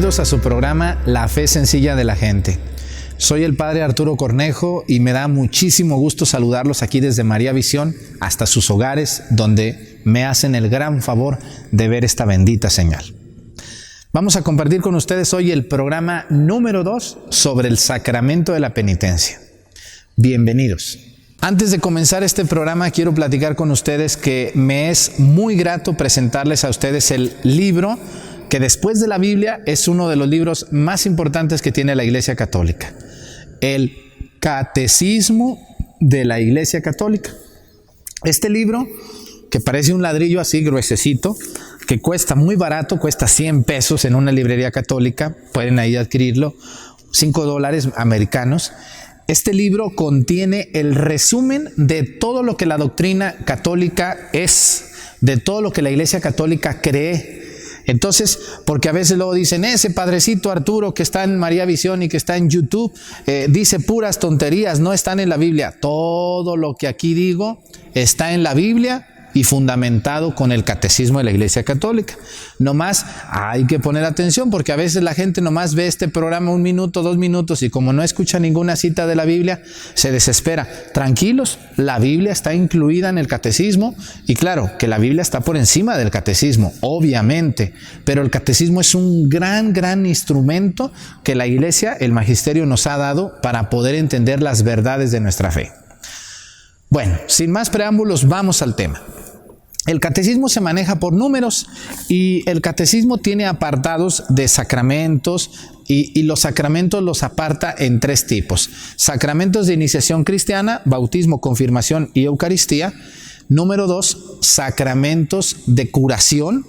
Bienvenidos a su programa La Fe Sencilla de la Gente. Soy el Padre Arturo Cornejo y me da muchísimo gusto saludarlos aquí desde María Visión hasta sus hogares, donde me hacen el gran favor de ver esta bendita señal. Vamos a compartir con ustedes hoy el programa número 2 sobre el sacramento de la penitencia. Bienvenidos. Antes de comenzar este programa, quiero platicar con ustedes que me es muy grato presentarles a ustedes el libro que después de la Biblia es uno de los libros más importantes que tiene la Iglesia Católica. El Catecismo de la Iglesia Católica. Este libro, que parece un ladrillo así gruesecito, que cuesta muy barato, cuesta 100 pesos en una librería católica, pueden ahí adquirirlo, $5 americanos. Este libro contiene el resumen de todo lo que la doctrina católica es, de todo lo que la Iglesia Católica cree. Entonces, porque a veces luego dicen, ese padrecito Arturo que está en María Visión y que está en YouTube, dice puras tonterías, no están en la Biblia. Todo lo que aquí digo está en la Biblia y fundamentado con el Catecismo de la Iglesia Católica. Nomás hay que poner atención porque a veces la gente nomás ve este programa 1 minuto, 2 minutos y como no escucha ninguna cita de la Biblia, se desespera. Tranquilos, la Biblia está incluida en el Catecismo y claro, que la Biblia está por encima del Catecismo, obviamente, pero el Catecismo es un gran instrumento que la Iglesia, el Magisterio nos ha dado para poder entender las verdades de nuestra fe. Bueno, sin más preámbulos, vamos al tema. El catecismo se maneja por números y el catecismo tiene apartados de sacramentos y los sacramentos los aparta en 3 tipos. Sacramentos de iniciación cristiana, bautismo, confirmación y Eucaristía. Número 2, sacramentos de curación,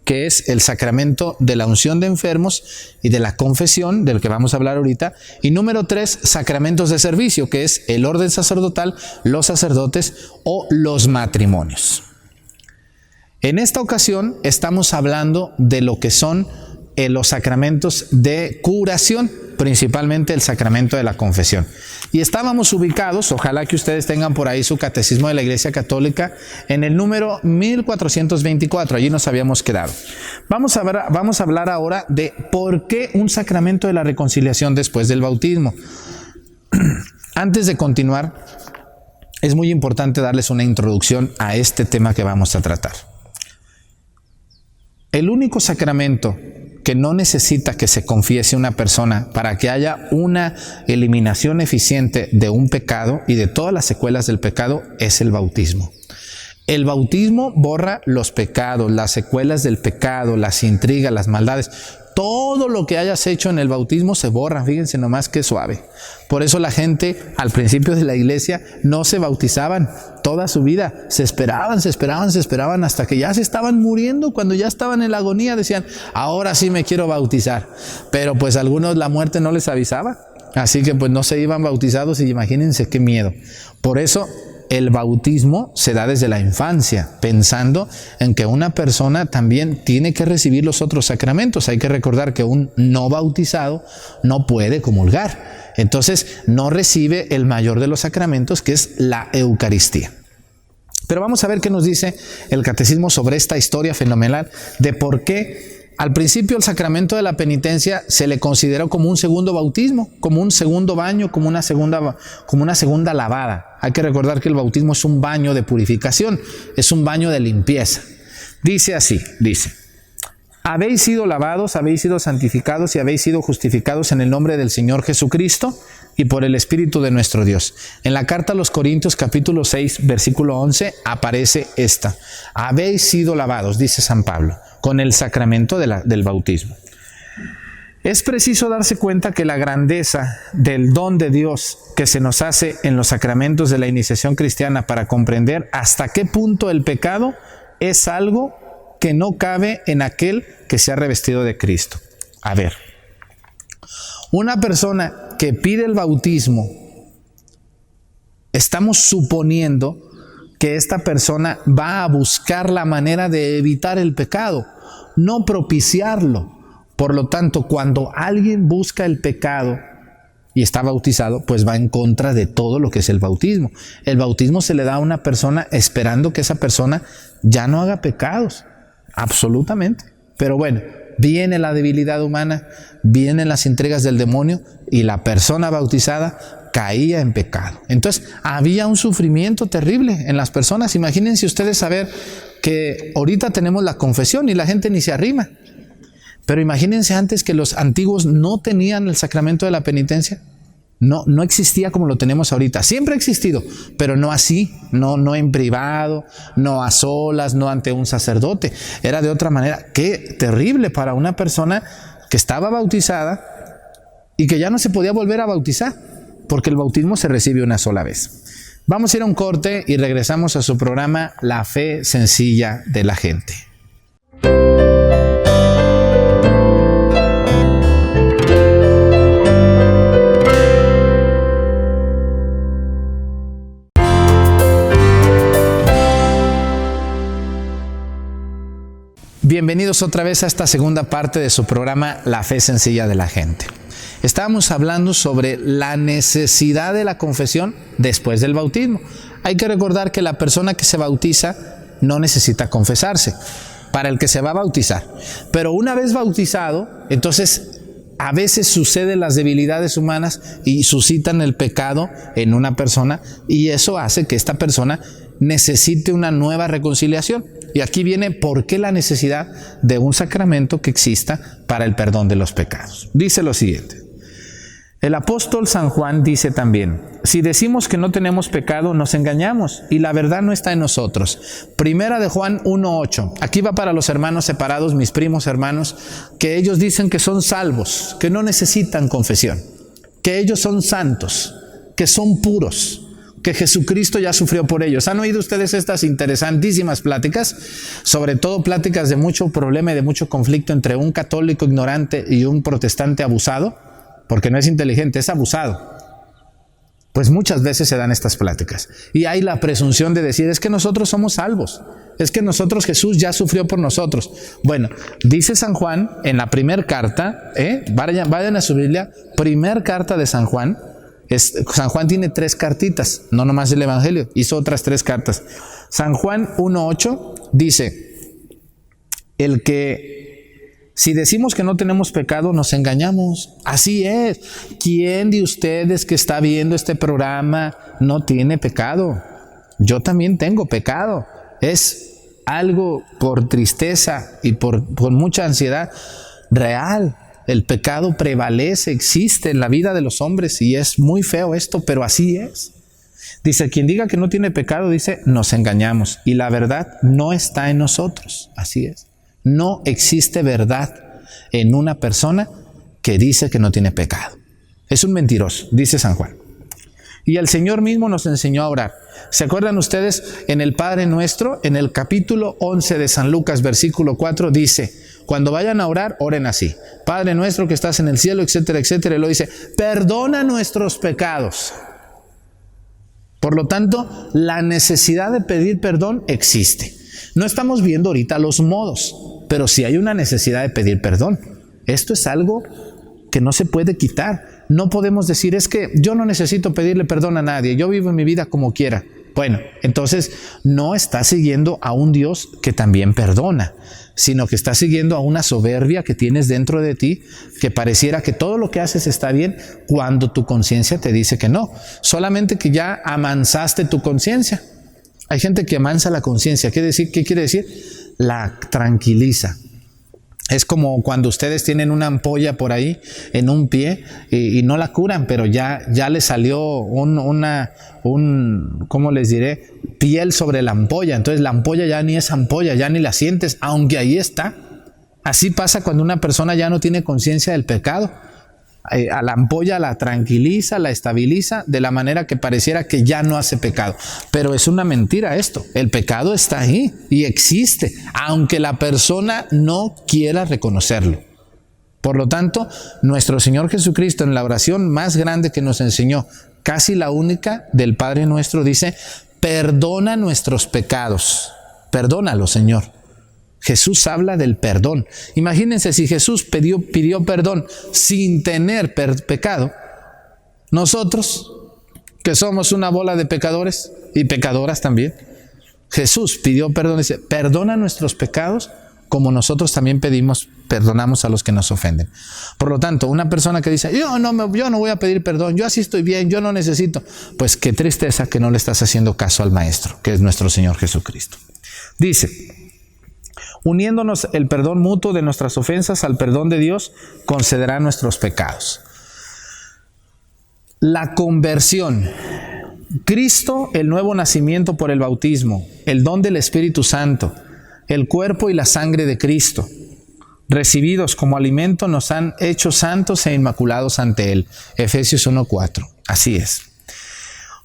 que es el sacramento de la unción de enfermos y de la confesión, del que vamos a hablar ahorita. Y número 3, sacramentos de servicio, que es el orden sacerdotal, los sacerdotes o los matrimonios. En esta ocasión estamos hablando de lo que son los sacramentos de curación, principalmente el sacramento de la confesión. Y estábamos ubicados, ojalá que ustedes tengan por ahí su Catecismo de la Iglesia Católica, en el número 1424, allí nos habíamos quedado. Vamos a hablar ahora de por qué un sacramento de la reconciliación después del bautismo. Antes de continuar, es muy importante darles una introducción a este tema que vamos a tratar. El único sacramento que no necesita que se confiese una persona para que haya una eliminación eficiente de un pecado y de todas las secuelas del pecado es el bautismo. El bautismo borra los pecados, las secuelas del pecado, las intrigas, las maldades. Todo lo que hayas hecho en el bautismo se borra, fíjense nomás qué suave. Por eso la gente al principio de la iglesia no se bautizaban toda su vida. Se esperaban hasta que ya se estaban muriendo. Cuando ya estaban en la agonía decían, ahora sí me quiero bautizar. Pero pues a algunos la muerte no les avisaba. Así que pues no se iban bautizados y imagínense qué miedo. Por eso el bautismo se da desde la infancia, pensando en que una persona también tiene que recibir los otros sacramentos. Hay que recordar que un no bautizado no puede comulgar. Entonces no recibe el mayor de los sacramentos, que es la Eucaristía. Pero vamos a ver qué nos dice el Catecismo sobre esta historia fenomenal de por qué al principio el sacramento de la penitencia se le consideró como un segundo bautismo, como un segundo baño, como una segunda lavada. Hay que recordar que el bautismo es un baño de purificación, es un baño de limpieza. Dice así, habéis sido lavados, habéis sido santificados y habéis sido justificados en el nombre del Señor Jesucristo y por el Espíritu de nuestro Dios. En la carta a los Corintios capítulo 6 versículo 11 aparece esta. Habéis sido lavados, dice San Pablo, con el sacramento del bautismo. Es preciso darse cuenta que la grandeza del don de Dios que se nos hace en los sacramentos de la iniciación cristiana para comprender hasta qué punto el pecado es algo que no cabe en aquel que se ha revestido de Cristo. A ver, una persona que pide el bautismo, estamos suponiendo que esta persona va a buscar la manera de evitar el pecado, no propiciarlo. Por lo tanto, cuando alguien busca el pecado y está bautizado, pues va en contra de todo lo que es el bautismo. El bautismo se le da a una persona esperando que esa persona ya no haga pecados, absolutamente. Pero bueno, viene la debilidad humana, vienen las intrigas del demonio y la persona bautizada caía en pecado. Entonces había un sufrimiento terrible en las personas. Imagínense ustedes saber que ahorita tenemos la confesión y la gente ni se arrima. Pero imagínense antes que los antiguos no tenían el sacramento de la penitencia. No existía como lo tenemos ahorita. Siempre ha existido, pero no así, no en privado, no a solas, no ante un sacerdote. Era de otra manera. Qué terrible para una persona que estaba bautizada y que ya no se podía volver a bautizar, porque el bautismo se recibe una sola vez. Vamos a ir a un corte y regresamos a su programa La Fe Sencilla de la Gente. Bienvenidos otra vez a esta segunda parte de su programa La Fe Sencilla de la Gente. Estábamos hablando sobre la necesidad de la confesión después del bautismo. Hay que recordar que la persona que se bautiza no necesita confesarse para el que se va a bautizar. Pero una vez bautizado, entonces a veces suceden las debilidades humanas y suscitan el pecado en una persona, y eso hace que esta persona necesite una nueva reconciliación. Y aquí viene por qué la necesidad de un sacramento que exista para el perdón de los pecados. Dice lo siguiente. El apóstol San Juan dice también: si decimos que no tenemos pecado, nos engañamos y la verdad no está en nosotros. Primera de Juan 1:8. Aquí va para los hermanos separados, mis primos hermanos, que ellos dicen que son salvos, que no necesitan confesión, que ellos son santos, que son puros, que Jesucristo ya sufrió por ellos. ¿Han oído ustedes estas interesantísimas pláticas? Sobre todo pláticas de mucho problema y de mucho conflicto entre un católico ignorante y un protestante abusado, porque no es inteligente, es abusado. Pues muchas veces se dan estas pláticas y hay la presunción de decir: es que nosotros somos salvos, es que Jesús ya sufrió por nosotros. Bueno, dice San Juan en la primera carta, vayan a su Biblia, primera carta de San Juan. San Juan tiene 3 cartitas, no nomás el Evangelio, hizo otras 3 cartas. San Juan 1:8 dice: si decimos que no tenemos pecado, nos engañamos. Así es. ¿Quién de ustedes que está viendo este programa no tiene pecado? Yo también tengo pecado. Es algo por tristeza y por mucha ansiedad real. El pecado prevalece, existe en la vida de los hombres y es muy feo esto, pero así es. Dice: quien diga que no tiene pecado, dice, nos engañamos y la verdad no está en nosotros. Así es. No existe verdad en una persona que dice que no tiene pecado. Es un mentiroso, dice San Juan. Y el Señor mismo nos enseñó a orar. ¿Se acuerdan ustedes en el Padre Nuestro? En el capítulo 11 de San Lucas, versículo 4, dice: cuando vayan a orar, oren así: Padre nuestro que estás en el cielo, etcétera, etcétera. Y luego dice: perdona nuestros pecados. Por lo tanto, la necesidad de pedir perdón existe. No estamos viendo ahorita los modos, pero sí hay una necesidad de pedir perdón. Esto es algo que no se puede quitar. No podemos decir: es que yo no necesito pedirle perdón a nadie, yo vivo mi vida como quiera. Bueno, entonces no estás siguiendo a un Dios que también perdona, sino que estás siguiendo a una soberbia que tienes dentro de ti, que pareciera que todo lo que haces está bien cuando tu conciencia te dice que no. Solamente que ya amansaste tu conciencia. Hay gente que amansa la conciencia. ¿Qué quiere decir? La tranquiliza. Es como cuando ustedes tienen una ampolla por ahí en un pie y no la curan, pero ya le salió ¿cómo les diré? Piel sobre la ampolla. Entonces la ampolla ya ni es ampolla, ya ni la sientes, aunque ahí está. Así pasa cuando una persona ya no tiene conciencia del pecado. A la ampolla la tranquiliza, la estabiliza de la manera que pareciera que ya no hace pecado. Pero es una mentira esto. El pecado está ahí y existe, aunque la persona no quiera reconocerlo. Por lo tanto, nuestro Señor Jesucristo, en la oración más grande que nos enseñó, casi la única del Padre Nuestro, dice: perdona nuestros pecados. Perdónalo, Señor. Jesús habla del perdón. Imagínense si Jesús pidió perdón sin tener pecado. Nosotros, que somos una bola de pecadores y pecadoras también, Jesús pidió perdón. Dice: perdona nuestros pecados como nosotros también pedimos perdonamos a los que nos ofenden. Por lo tanto, una persona que dice, yo no voy a pedir perdón, yo así estoy bien, yo no necesito, pues qué tristeza que no le estás haciendo caso al Maestro, que es nuestro Señor Jesucristo. Dice, uniéndonos el perdón mutuo de nuestras ofensas al perdón de Dios, concederá nuestros pecados. La conversión. Cristo, el nuevo nacimiento por el bautismo, el don del Espíritu Santo, el cuerpo y la sangre de Cristo, recibidos como alimento, nos han hecho santos e inmaculados ante Él. Efesios 1:4. Así es.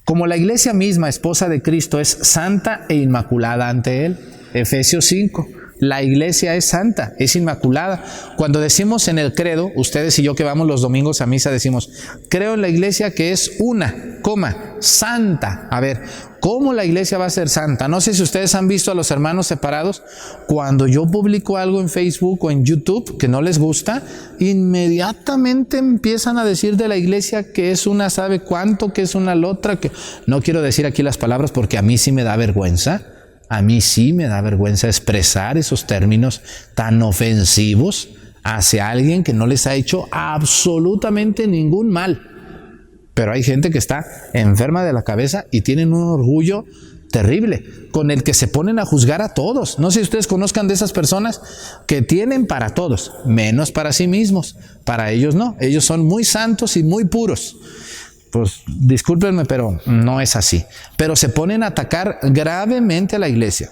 Como la iglesia misma, esposa de Cristo, es santa e inmaculada ante Él. Efesios 5. La iglesia es santa, es inmaculada. Cuando decimos en el credo, ustedes y yo que vamos los domingos a misa decimos, creo en la iglesia que es una, santa. A ver, ¿cómo la iglesia va a ser santa? No sé si ustedes han visto a los hermanos separados. Cuando yo publico algo en Facebook o en YouTube que no les gusta, inmediatamente empiezan a decir de la iglesia que es una sabe cuánto, que es una lotra, que no quiero decir aquí las palabras porque a mí sí me da vergüenza. A mí sí me da vergüenza expresar esos términos tan ofensivos hacia alguien que no les ha hecho absolutamente ningún mal. Pero hay gente que está enferma de la cabeza y tienen un orgullo terrible con el que se ponen a juzgar a todos. No sé si ustedes conozcan de esas personas que tienen para todos, menos para sí mismos. Para ellos no, ellos son muy santos y muy puros. Pues discúlpenme, pero no es así. Pero se ponen a atacar gravemente a la iglesia.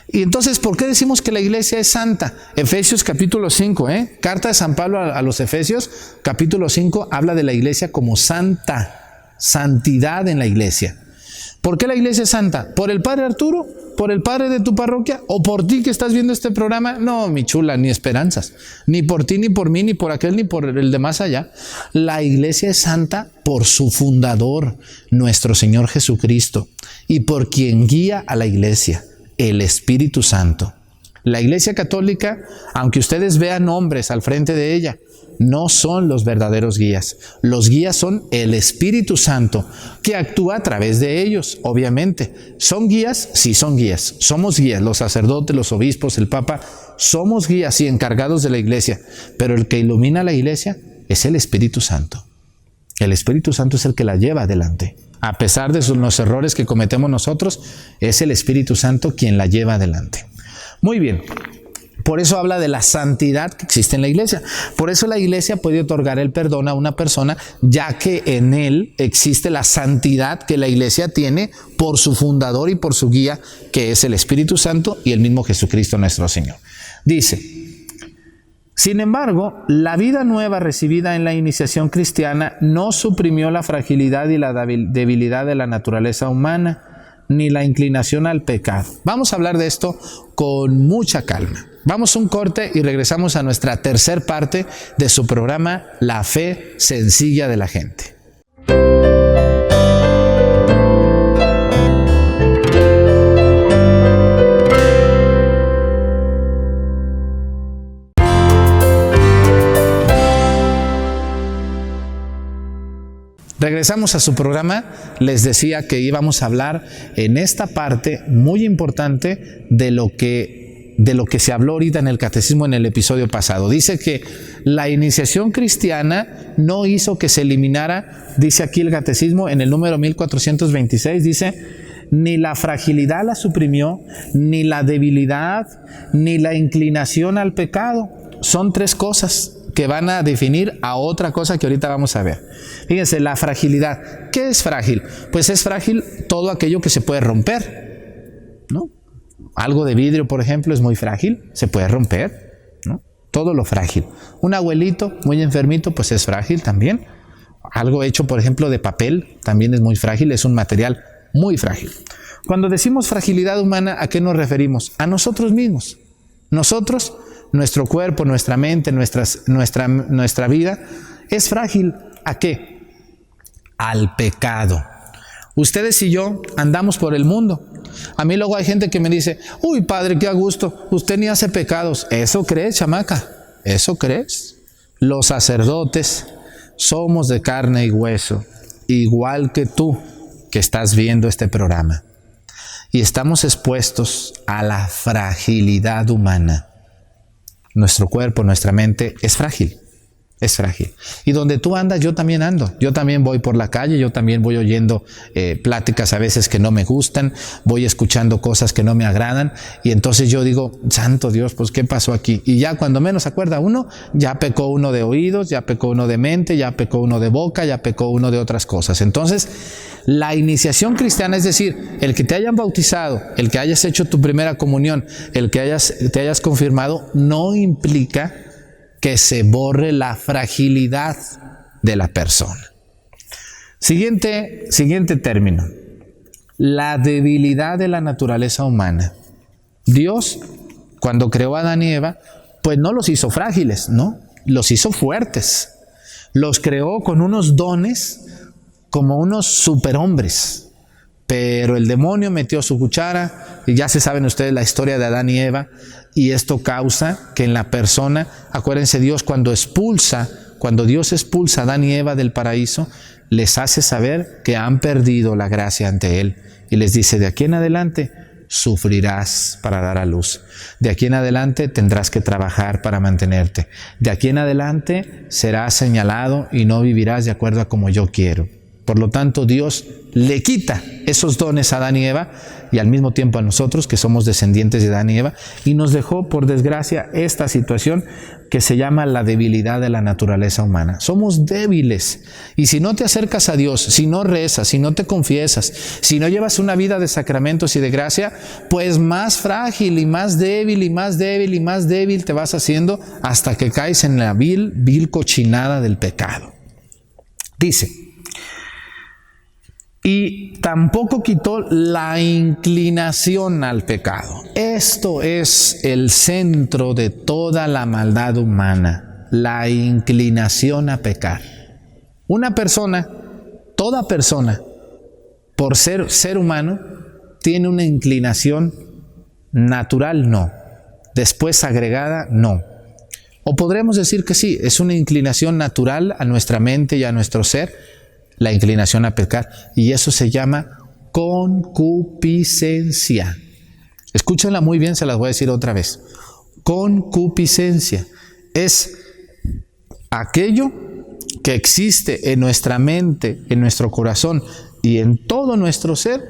Y entonces, ¿por qué decimos que la iglesia es santa? Efesios capítulo 5, Carta de San Pablo a los Efesios, capítulo 5, habla de la iglesia como santa. Santidad en la iglesia. ¿Por qué la iglesia es santa? ¿Por el padre Arturo? ¿Por el padre de tu parroquia? ¿O por ti que estás viendo este programa? No, mi chula, ni esperanzas. Ni por ti, ni por mí, ni por aquel, ni por el de más allá. La iglesia es santa por su fundador, nuestro Señor Jesucristo, y por quien guía a la iglesia, el Espíritu Santo. La iglesia católica, aunque ustedes vean hombres al frente de ella, no son los verdaderos guías. Los guías son el Espíritu Santo, que actúa a través de ellos, obviamente. ¿Son guías? Sí, son guías. Somos guías, los sacerdotes, los obispos, el Papa, somos guías y encargados de la iglesia. Pero el que ilumina la iglesia es el Espíritu Santo. El Espíritu Santo es el que la lleva adelante. A pesar de los errores que cometemos nosotros, es el Espíritu Santo quien la lleva adelante. Muy bien. Por eso habla de la santidad que existe en la iglesia. Por eso la iglesia puede otorgar el perdón a una persona, ya que en él existe la santidad que la iglesia tiene por su fundador y por su guía, que es el Espíritu Santo y el mismo Jesucristo nuestro Señor. Dice, sin embargo, la vida nueva recibida en la iniciación cristiana no suprimió la fragilidad y la debilidad de la naturaleza humana, ni la inclinación al pecado. Vamos a hablar de esto con mucha calma. Vamos a un corte y regresamos a nuestra tercer parte de su programa La Fe Sencilla de la Gente. Regresamos a su programa. Les decía que íbamos a hablar en esta parte muy importante de lo que se habló ahorita en el catecismo en el episodio pasado. Dice que la iniciación cristiana no hizo que se eliminara, dice aquí el catecismo en el número 1426, dice, ni la fragilidad la suprimió, ni la debilidad, ni la inclinación al pecado. Son tres cosas que van a definir a otra cosa que ahorita vamos a ver. Fíjense, la fragilidad. ¿Qué es frágil? Pues es frágil todo aquello que se puede romper, ¿no? Algo de vidrio, por ejemplo, es muy frágil, se puede romper, ¿no? Todo lo frágil. Un abuelito muy enfermito, pues es frágil también. Algo hecho, por ejemplo, de papel, también es muy frágil, es un material muy frágil. Cuando decimos fragilidad humana, ¿a qué nos referimos? A nosotros mismos. Nosotros, nuestro cuerpo, nuestra mente, nuestra vida, es frágil. ¿A qué? Al pecado. Ustedes y yo andamos por el mundo. A mí luego hay gente que me dice, uy, padre, qué a gusto, usted ni hace pecados. ¿Eso crees, chamaca? ¿Eso crees? Los sacerdotes somos de carne y hueso, igual que tú que estás viendo este programa. Y estamos expuestos a la fragilidad humana. Nuestro cuerpo, nuestra mente es frágil. Es frágil. Y donde tú andas, yo también ando. Yo también voy por la calle, yo también voy oyendo pláticas a veces que no me gustan, voy escuchando cosas que no me agradan, y entonces yo digo, santo Dios, pues ¿qué pasó aquí? Y ya cuando menos se acuerda uno, ya pecó uno de oídos, ya pecó uno de mente, ya pecó uno de boca, ya pecó uno de otras cosas. Entonces, la iniciación cristiana, es decir, el que te hayan bautizado, el que hayas hecho tu primera comunión, el que te hayas confirmado, no implica que se borre la fragilidad de la persona. Siguiente término. La debilidad de la naturaleza humana. Dios, cuando creó a Adán y Eva, pues no los hizo frágiles, ¿no? Los hizo fuertes. Los creó con unos dones como unos superhombres. Pero el demonio metió su cuchara, y ya se saben ustedes la historia de Adán y Eva, y esto causa que en la persona, acuérdense, cuando Dios expulsa a Adán y Eva del paraíso, les hace saber que han perdido la gracia ante Él. Y les dice, de aquí en adelante sufrirás para dar a luz. De aquí en adelante tendrás que trabajar para mantenerte. De aquí en adelante serás señalado y no vivirás de acuerdo a como yo quiero. Por lo tanto, Dios le quita esos dones a Adán y Eva, y al mismo tiempo a nosotros, que somos descendientes de Adán y Eva, y nos dejó, por desgracia, esta situación que se llama la debilidad de la naturaleza humana. Somos débiles, y si no te acercas a Dios, si no rezas, si no te confiesas, si no llevas una vida de sacramentos y de gracia, pues más frágil y más débil y más débil y más débil te vas haciendo hasta que caes en la vil cochinada del pecado. Dice, y tampoco quitó la inclinación al pecado. Esto es el centro de toda la maldad humana, la inclinación a pecar. Una persona, toda persona, por ser humano, tiene una inclinación natural, no. Después agregada, no. O podremos decir que sí, es una inclinación natural a nuestra mente y a nuestro ser, la inclinación a pecar, y eso se llama concupiscencia. Escúchenla muy bien, se las voy a decir otra vez. Concupiscencia es aquello que existe en nuestra mente, en nuestro corazón y en todo nuestro ser,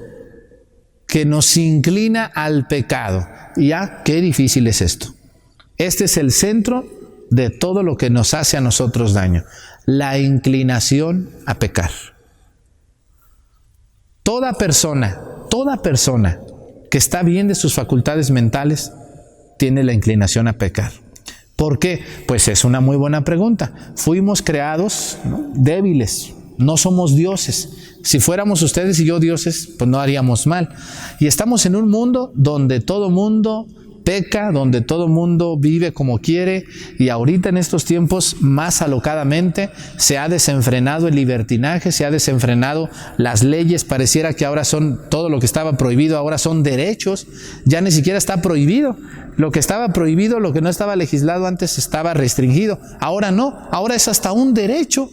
que nos inclina al pecado. Y qué difícil es esto. Este es el centro de todo lo que nos hace a nosotros daño. La inclinación a pecar. Toda persona que está bien de sus facultades mentales tiene la inclinación a pecar. ¿Por qué? Pues es una muy buena pregunta. Fuimos creados, ¿no?, débiles, no somos dioses. Si fuéramos ustedes y yo dioses, pues no haríamos mal. Y estamos en un mundo donde todo mundo peca, donde todo mundo vive como quiere, y ahorita en estos tiempos más alocadamente se ha desenfrenado el libertinaje, se ha desenfrenado las leyes, pareciera que ahora son todo lo que estaba prohibido, ahora son derechos, ya ni siquiera está prohibido. Lo que estaba prohibido, lo que no estaba legislado antes estaba restringido, ahora no, ahora es hasta un derecho.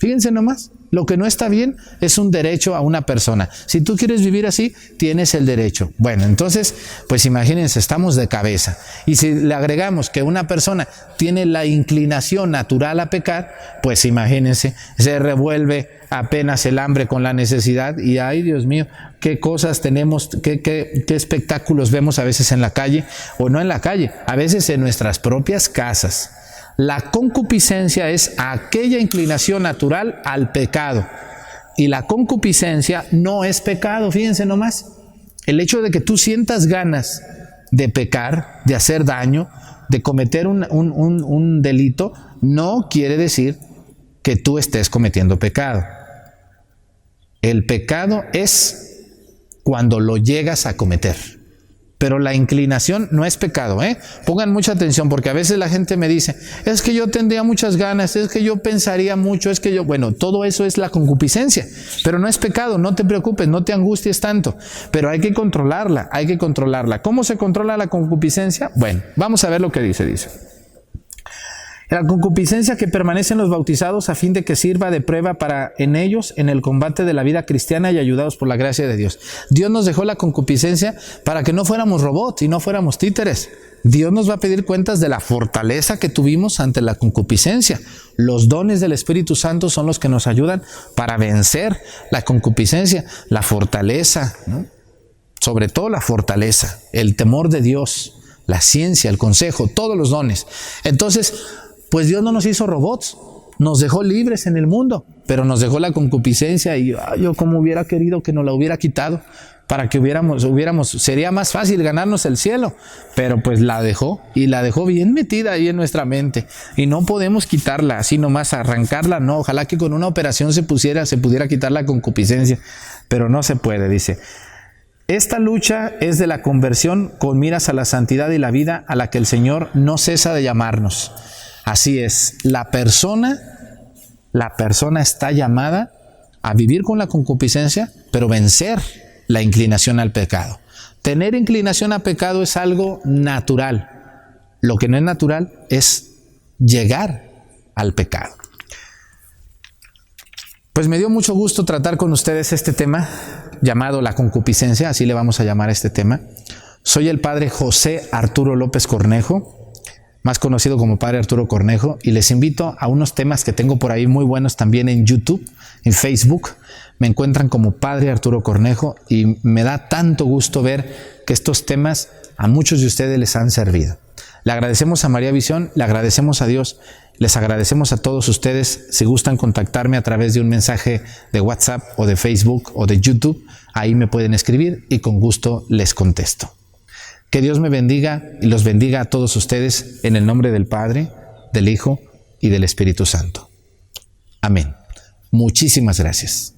Fíjense nomás, lo que no está bien es un derecho a una persona. Si tú quieres vivir así, tienes el derecho. Bueno, entonces, pues imagínense, estamos de cabeza. Y si le agregamos que una persona tiene la inclinación natural a pecar, pues imagínense, se revuelve apenas el hambre con la necesidad, y ay, Dios mío, qué cosas tenemos, qué espectáculos vemos a veces en la calle, o no en la calle, a veces en nuestras propias casas. La concupiscencia es aquella inclinación natural al pecado. Y la concupiscencia no es pecado, fíjense nomás. El hecho de que tú sientas ganas de pecar, de hacer daño, de cometer un delito, no quiere decir que tú estés cometiendo pecado. El pecado es cuando lo llegas a cometer. Pero la inclinación no es pecado, ¿eh? Pongan mucha atención, porque a veces la gente me dice, es que yo tendría muchas ganas, es que yo pensaría mucho, es que yo... Bueno, todo eso es la concupiscencia, pero no es pecado, no te preocupes, no te angusties tanto, pero hay que controlarla, hay que controlarla. ¿Cómo se controla la concupiscencia? Bueno, vamos a ver lo que dice. La concupiscencia que permanece en los bautizados a fin de que sirva de prueba para en ellos en el combate de la vida cristiana y ayudados por la gracia de Dios. Dios nos dejó la concupiscencia para que no fuéramos robots y no fuéramos títeres. Dios nos va a pedir cuentas de la fortaleza que tuvimos ante la concupiscencia. Los dones del Espíritu Santo son los que nos ayudan para vencer la concupiscencia, la fortaleza, ¿no? Sobre todo la fortaleza, el temor de Dios, la ciencia, el consejo, todos los dones. Entonces, pues Dios no nos hizo robots, nos dejó libres en el mundo, pero nos dejó la concupiscencia y yo como hubiera querido que nos la hubiera quitado para que sería más fácil ganarnos el cielo, pero pues la dejó y la dejó bien metida ahí en nuestra mente y no podemos quitarla así nomás, arrancarla, no, ojalá que con una operación se pudiera quitar la concupiscencia, pero no se puede, dice. Esta lucha es de la conversión con miras a la santidad y la vida a la que el Señor no cesa de llamarnos. Así es, la persona está llamada a vivir con la concupiscencia, pero vencer la inclinación al pecado. Tener inclinación al pecado es algo natural. Lo que no es natural es llegar al pecado. Pues me dio mucho gusto tratar con ustedes este tema llamado la concupiscencia, así le vamos a llamar a este tema. Soy el padre José Arturo López Cornejo, más conocido como padre Arturo Cornejo, y les invito a unos temas que tengo por ahí muy buenos también en YouTube, en Facebook. Me encuentran como padre Arturo Cornejo y me da tanto gusto ver que estos temas a muchos de ustedes les han servido. Le agradecemos a María Visión, le agradecemos a Dios, les agradecemos a todos ustedes. Si gustan contactarme a través de un mensaje de WhatsApp o de Facebook o de YouTube, ahí me pueden escribir y con gusto les contesto. Que Dios me bendiga y los bendiga a todos ustedes en el nombre del Padre, del Hijo y del Espíritu Santo. Amén. Muchísimas gracias.